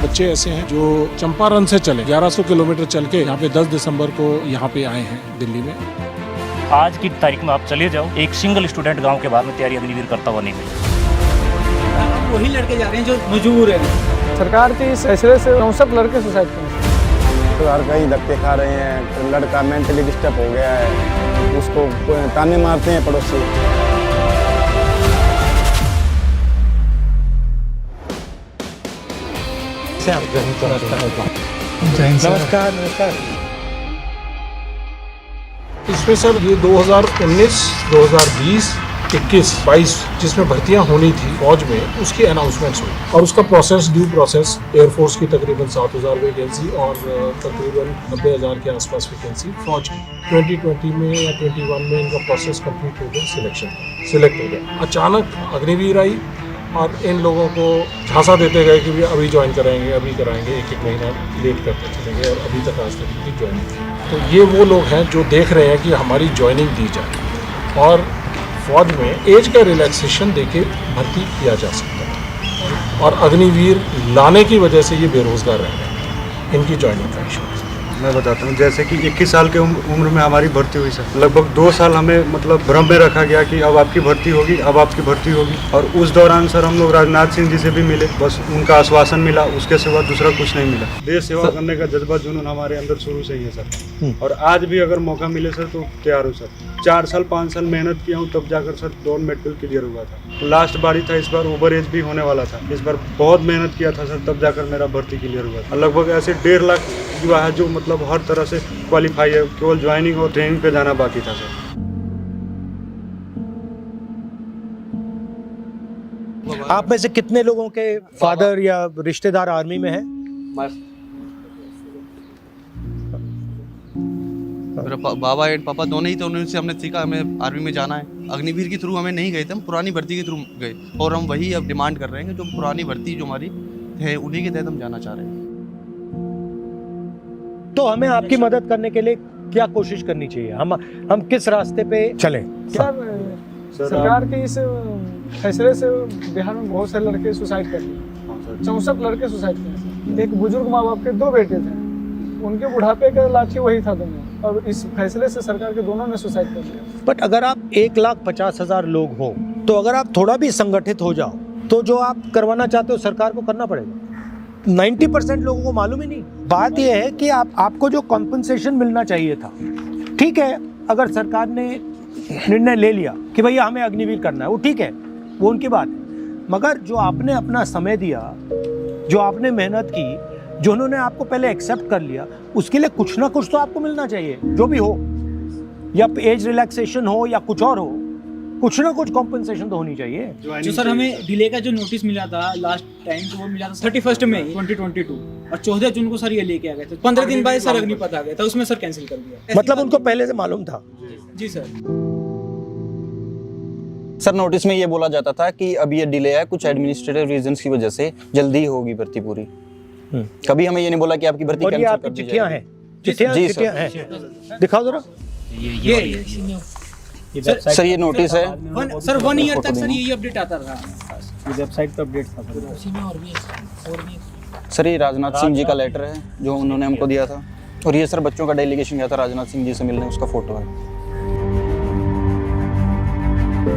बच्चे ऐसे हैं जो चंपारण से चले 1100 किलोमीटर चल के यहाँ पे 10 दिसंबर को यहाँ पे आए हैं दिल्ली में। आज की तारीख में आप चले जाओ, एक सिंगल स्टूडेंट गांव के बाद में तैयारी अग्निवीर करता हुआ नहीं मिला। वही लड़के जा रहे हैं जो मजबूर हैं। सरकार के इस फैसले से 64 लड़के सुसाइड करें। तो हर कहीं धक्के खा रहे हैं, तो लड़का मेंटली डिस्टर्ब हो गया है, उसको ताने मारते हैं पड़ोसी। नमस्कार। इसमें सर ये 2019, 2020, 21, 22 जिसमें भर्तियां होनी थी फौज में, उसकी अनाउंसमेंट्स हुई और उसका प्रोसेस ड्यू प्रोसेस एयरफोर्स की तकरीबन 7,000 वैकेंसी और तकरीबन 90,000 के आसपास वैकेंसी फौज की 2020 में या 21 में इनका प्रोसेस कंप्लीट हो गया, सिलेक्ट हो गया। अचानक अग्निवीर आई और इन लोगों को झांसा देते गए कि भी अभी ज्वाइन कराएंगे, अभी कराएंगे, एक महीना लेट करते चले गए और अभी तक आज तक इनकी ज्वाइनिंग थी। तो ये वो लोग हैं जो देख रहे हैं कि हमारी ज्वाइनिंग दी जाए और फौज में एज का रिलैक्सेशन देके भर्ती किया जा सकता है और अग्निवीर लाने की वजह से ये बेरोजगार रह रहे हैं, इनकी ज्वाइनिंग का इशू। मैं बताता हूँ, जैसे कि 21 साल के उम्र में हमारी भर्ती हुई सर। लगभग 2 साल हमें मतलब भ्रम में रखा गया कि अब आपकी भर्ती होगी, अब आपकी भर्ती होगी। और उस दौरान सर हम लोग राजनाथ सिंह जी से भी मिले, बस उनका आश्वासन मिला, उसके सिवा दूसरा कुछ नहीं मिला। देश सेवा करने का जज्बा जुनून हमारे अंदर शुरू से ही है सर। और आज भी अगर मौका मिले सर तो तैयार हो सर। 4 साल 5 साल मेहनत किया हूँ, तब जाकर सर 2 मेडिकल क्लियर हुआ था। लास्ट बारी था, इस बार ओवर एज भी होने वाला था। इस बार बहुत मेहनत किया था सर, तब जाकर मेरा भर्ती क्लियर हुआ था। लगभग ऐसे 1.5 लाख युवा है जो मतलब हर तरह से क्वालिफाई है, केवल ज्वाइनिंग और ट्रेनिंग पे जाना बाकी था सर। आप में से कितने लोगों के फादर या रिश्तेदार आर्मी में हैं? मेरा बाबा एंड पापा दोनों ही थे, उनसे हमने सीखा हमें आर्मी में जाना है। अग्निवीर के थ्रू हमें नहीं गए थे, हम पुरानी भर्ती के थ्रू गए और हम वही अब डिमांड कर रहे हैं कि जो पुरानी भर्ती जो हमारी है उन्हीं के तहत हम जाना चाह रहे हैं। तो हमें आपकी मदद करने के लिए क्या कोशिश करनी चाहिए? हम किस रास्ते पे चलें? क्या सरकार के इस फैसले से बिहार में बहुत सारे लड़के सुसाइड कर लिए। 64 लड़के सुसाइड कर। एक बुजुर्ग माँ बाप के 2 बेटे थे, उनके बुढ़ापे का लाठी वही था दोनों, और इस फैसले से सरकार के दोनों ने सुसाइड कर लिया। बट अगर आप 1,50,000 लोग हो, तो अगर आप थोड़ा भी संगठित हो जाओ तो जो आप करवाना चाहते हो सरकार को करना पड़ेगा। 90% लोगों को मालूम ही नहीं। बात यह है कि आपको जो कॉम्पनसेशन मिलना चाहिए था, ठीक है, अगर सरकार ने निर्णय ले लिया कि भैया हमें अग्निवीर करना है, वो ठीक है, वो उनकी बात है। मगर जो आपने अपना समय दिया, जो आपने मेहनत की, जो उन्होंने आपको पहले एक्सेप्ट कर लिया, उसके लिए कुछ ना कुछ तो आपको मिलना चाहिए, जो भी हो, या एज रिलैक्सेशन हो या कुछ और हो, कुछ ना कुछ कॉम्पनसेशन तो होनी चाहिए। जो सर हमें डिले का जो नोटिस मिला था लास्ट टाइम, तो वो मिला था 31 मई 2022 और 14 जून को सर ये लेके आ गए थे। 15 दिन बाद सर अग्निपथ आ गया था, उसमें सर कैंसिल कर दिया। मतलब उनको पहले से मालूम था? जी सर। सर नोटिस में ये बोला जाता था कि अब ये डिले है कुछ एडमिनिस्ट्रेटिव रीजंस की वजह से, जल्दी होगी भर्ती पूरी। कभी हमें ये नहीं बोला कि आपकी भर्ती कैंसिल कर दी चिट्ठियां हैं? चिट्ठियां हैं, दिखाओ जरा। सर ये नोटिस है सर 1 ईयर तक सर यही अपडेट आता रहा। ये वेबसाइट पे अपडेट था। सर ये राजनाथ सिंह जी का लेटर है जो उन्होंने हमको दिया था, और ये सर बच्चों का डेलीगेशन गया था राजनाथ सिंह जी से मिलने, उसका फोटो है।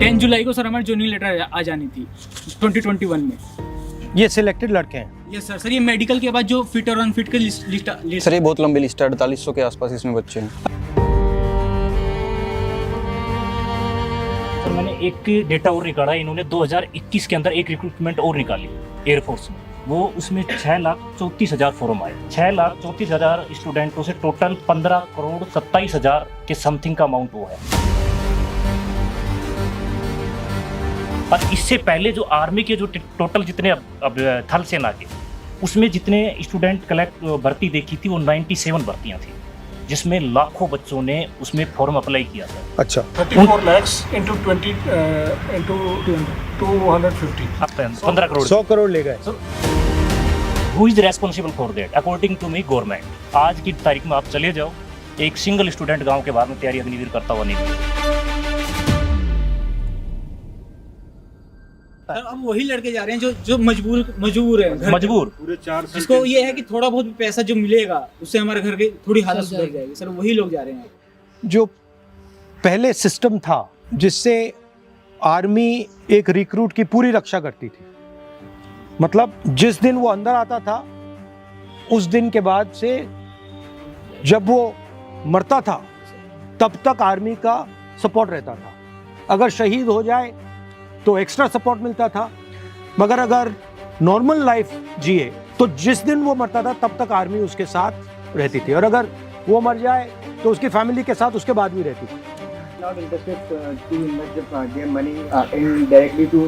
10 जुलाई को सर हमारी ज्वाइनिंग लेटर आ जानी थी 2021 में। ये सिलेक्टेड लड़के हैं? Yes sir. सर ये मेडिकल के बाद जो फिट और अनफिट की लिस्ट। सर ये बहुत लंबी लिस्ट है, 4800 के आसपास इसमें बच्चे हैं। मैंने एक डेटा और निकाला, इन्होंने 2021 के अंदर एक रिक्रूटमेंट और निकाली एयरफोर्स में। वो उसमें 6,34,000 फॉर्म आए। 6,34,000 स्टूडेंटों से टोटल 15,27,000 के समथिंग का अमाउंट वो है। और इससे पहले जो आर्मी के जो टोटल जितने अब थल सेना के, उसमें जितने स्टूडेंट भर्ती देखी थी वो 97 भर्तियां थी, जिसमें लाखों बच्चों ने उसमें फॉर्म अप्लाई किया था। अच्छा। 34 lakhs into 20 into 250 15 crore 100 crore ले गए। Who is responsible for that? According to me government. आज की तारीख में आप चले जाओ, एक सिंगल स्टूडेंट गांव के बाद में तैयारी अग्निवीर करता हुआ नहीं मिला। सकता है। सर अब वही लड़के जा रहे हैं जो मजबूर है घर मजबूर पूरे 4 साल जिसको ये है कि थोड़ा बहुत भी पैसा जो मिलेगा उससे हमारे घर की थोड़ी हालत सुधर जाएगी, सर वही लोग जा रहे हैं। जो पहले सिस्टम था जिससे आर्मी एक रिक्रूट की पूरी रक्षा करती थी, मतलब जिस दिन वो अंदर आता था उस दिन के बाद से जब वो मरता था तब तक आर्मी का सपोर्ट रहता था। अगर शहीद हो जाए तो एक्स्ट्रा सपोर्ट मिलता था, मगर अगर नॉर्मल लाइफ जिए तो जिस दिन वो मरता था तब तक आर्मी उसके साथ रहती थी, और अगर वो मर जाए तो उसकी फैमिली के साथ उसके बाद भी रहती थी। Not interested to invest their money indirectly to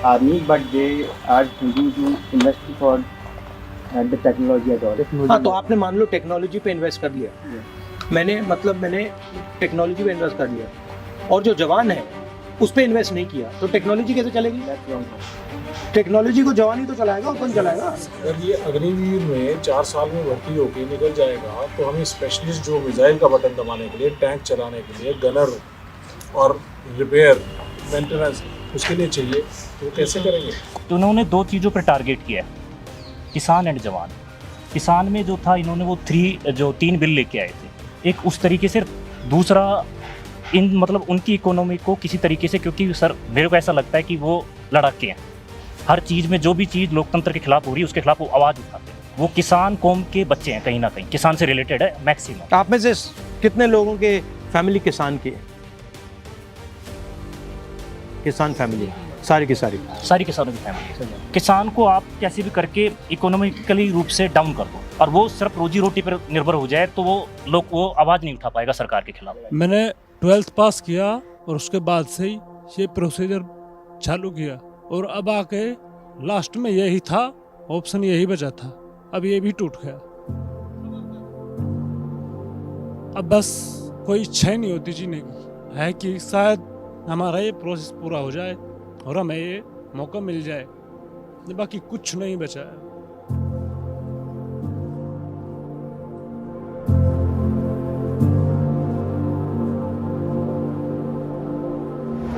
army, but they are thinking to invest for the technology at all. हाँ, तो आपने मान लो टेक्नोलॉजी पे इन्वेस्ट कर लिया, मैंने टेक्नोलॉजी पे इन्वेस्ट कर लिया, और जो जवान है उस पे इन्वेस्ट नहीं किया, तो टेक्नोलॉजी कैसे चलेगी? टेक्नोलॉजी को जवान ही तो चलाएगा, और कौन चलाएगा? अगर ये अग्निवीर में 4 साल में भर्ती होके निकल जाएगा तो हमें स्पेशलिस्ट जो मिसाइल का बटन दबाने के लिए, टैंक चलाने के लिए, गनर और रिपेयर मेंटेनेंस उसके लिए चाहिए, तो वो कैसे करेंगे? तो उन्होंने 2 चीज़ों पर टारगेट किया है, किसान एंड जवान। किसान में जो था, इन्होंने वो 3 बिल लेके आए थे, एक उस तरीके से, दूसरा इन मतलब उनकी इकोनॉमी को किसी तरीके से, क्योंकि सर मेरे को ऐसा लगता है कि वो लड़ाके हैं, हर चीज़ में जो भी चीज़ लोकतंत्र के खिलाफ हो रही है उसके खिलाफ वो आवाज़ उठाते हैं। वो किसान कौम के बच्चे हैं, कहीं ना कहीं किसान से रिलेटेड है मैक्सिमम। आप में से कितने लोगों के फैमिली किसान की है? किसान फैमिली सारी की सारी किसानों की फैमिली। किसान को आप कैसे भी करके इकोनॉमिकली रूप से डाउन कर दो और वो सिर्फ रोजी रोटी पर निर्भर हो जाए तो वो आवाज़ नहीं उठा पाएगा सरकार के खिलाफ। मैंने 12th पास किया और उसके बाद से ही ये प्रोसीजर चालू किया, और अब आके लास्ट में यही था, ऑप्शन यही बचा था, अब ये भी टूट गया। अब बस कोई इच्छा ही नहीं होती जीने की, है कि शायद हमारा ये प्रोसेस पूरा हो जाए और हमें ये मौका मिल जाए, बाकी कुछ नहीं बचा है।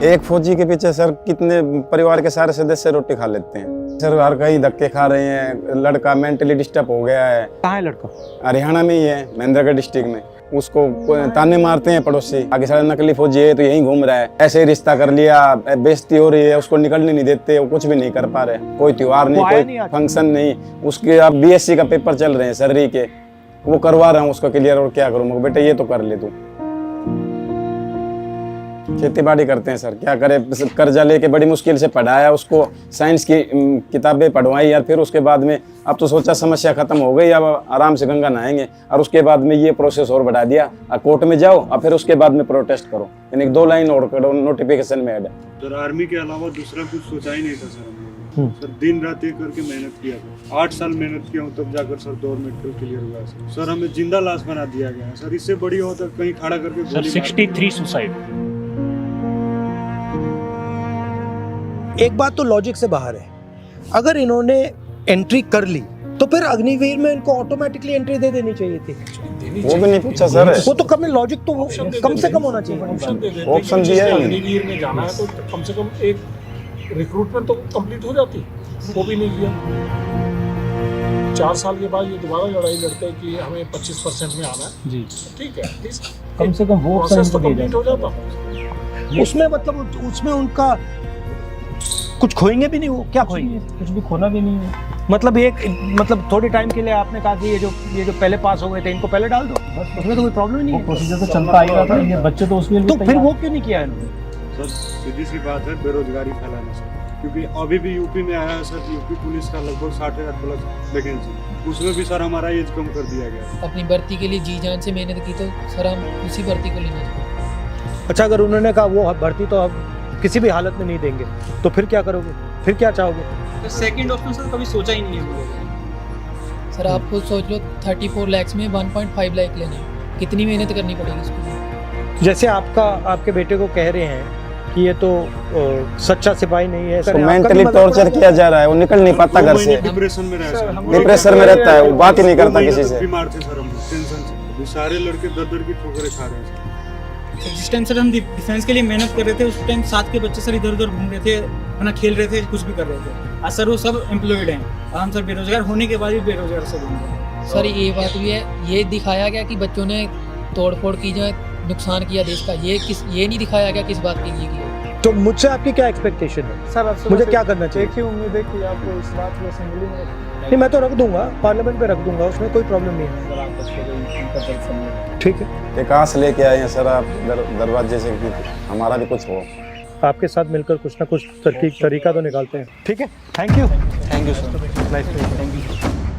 एक फौजी के पीछे सर कितने परिवार के सारे सदस्य रोटी खा लेते हैं सर, हर कहीं धक्के खा रहे हैं। लड़का मेंटली डिस्टर्ब हो गया है। कहाँ है लड़का? हरियाणा में ही है, महेंद्रगढ़ डिस्ट्रिक्ट में। उसको ताने मारते हैं पड़ोसी, आगे सारा नकली फौजी है तो यहीं घूम रहा है, ऐसे ही रिश्ता कर लिया, बेइज्जती हो रही है, उसको निकलने नहीं देते, वो कुछ भी नहीं कर पा रहे, कोई त्योहार नहीं, कोई फंक्शन नहीं। उसके अब BSc का पेपर चल रहे हैं सर्री के, वो करवा रहा हूँ उसका क्लियर, और क्या करूँ बेटा ये तो कर ले तू। खेती बाड़ी करते हैं सर, क्या करे, कर्जा लेके बड़ी मुश्किल से पढ़ाया उसको, साइंस की किताबें पढ़वाई यार, फिर उसके बाद में अब तो सोचा समस्या खत्म हो गई, अब आराम से गंगा नहाएंगे, और उसके बाद में ये प्रोसेस और बढ़ा दिया, कोर्ट में जाओ और फिर उसके बाद में प्रोटेस्ट करो, यानी 2 लाइन और करो, नोटिफिकेशन में ऐड है। सर आर्मी के अलावा दूसरा कुछ सोचा ही नहीं था सर हमने। सर दिन रात एक करके मेहनत किया था, 8 साल मेहनत किया हूँ, तब जाकर सर 2 मेडिकल क्लियर हुआ सर। हमें जिंदा लाश बना दिया गया है सर, इससे बड़ी हो तो कहीं खड़ा करके सर 63 सुसाइड। एक बात तो लॉजिक से बाहर है, अगर इन्होंने एंट्री कर ली तो फिर अग्निवीर में इनको ऑटोमेटिकली एंट्री दे देनी चाहिए थी। वो भी नहीं पूछा सर, वो तो कम लॉजिक तो कम से कम होना चाहिए। ऑप्शन दिया ही नहीं। अग्निवीर में जाना है तो कम से कम एक रिक्रूटमेंट तो कंप्लीट हो जाती, वो भी नहीं किया। 4 साल के बाद ये दोबारा लड़ाई लड़ते हैं कि हमें 25% में आना है जी, ठीक है, कम से कम वो प्रोसेस तो कंप्लीट हो जाता। उसमें मतलब उसमें उनका कुछ खोएंगे भी नहीं, वो क्या खोएंगे? कुछ भी खोना भी नहीं है। मतलब थोड़े टाइम के लिए आपने कहा कि ये जो पहले पास हो गए थे इनको पहले डाल दो, बस उसमें तो कोई प्रॉब्लम ही नहीं है, प्रोसीजर तो चलता आएगा था, ये बच्चे तो उसमें तो फिर वो क्यों नहीं किया इन्होंने? सर सीधी सी बात है, बेरोजगारी फैलाना सर, क्योंकि अभी भी यूपी में आया है सर, यूपी पुलिस का लगभग 60,000 प्लस वैकेंसी, उसमें भी सर हमारा एज कम कर दिया गया। अपनी भर्ती के लिए जी जान से मेहनत की तो सर हम उसी भर्ती को लेना चाहिए। अच्छा, अगर उन्होंने कहा वो भर्ती तो अब किसी भी हालत में नहीं देंगे, तो फिर क्या करोगे? फिर क्या चाहोगे? तो सेकंड ऑप्शन सर कभी सोचा ही नहीं है। सर आप खुद सोच लो, 34 लाख में 1.5 लाख लेने, कितनी मेहनत करनी पड़ेगी इसको? जैसे आपके बेटे को कह रहे हैं कि ये तो सच्चा सिपाही नहीं है, तो मेंटली टॉर्चर किया जा रहा है, वो निकल नहीं पाता घर से, डिप्रेशन में डिप्रेशन में रहता है, वो बात ही नहीं करता किसी से। बीमार थे सर हम टेंशन से, अभी सारे लड़के दर की ठोकरें खा रहे हैं। जिस टाइम सर हम डिफेंस के लिए मेहनत कर रहे थे, उस टाइम साथ के बच्चे सर इधर उधर घूम रहे थे, अपना खेल रहे थे, कुछ भी कर रहे थे। आज सर वो सब एम्प्लॉयड हैं और हम सर बेरोजगार होने के बाद भी बेरोजगार सर होंगे। सर ये बात भी है, ये दिखाया गया कि बच्चों ने तोड़फोड़ की जो नुकसान किया देश का, ये नहीं दिखाया गया किस बात के लिए किया। तो मुझसे आपकी क्या एक्सपेक्टेशन है सर आपसे मुझे बस क्या करना चाहिए? एक ही उम्मीद है कि आप इस बात को असेंबली में रखें। नहीं, मैं तो रख दूंगा, पार्लियामेंट में रख दूंगा, उसमें कोई प्रॉब्लम नहीं है। ठीक है, एक आस लेके आए हैं सर आप दरवाजे से कि हमारा भी कुछ हो। आपके साथ मिलकर कुछ ना कुछ तरीका तो निकालते हैं। ठीक है, thank you thank you sir. Nice. Thank you.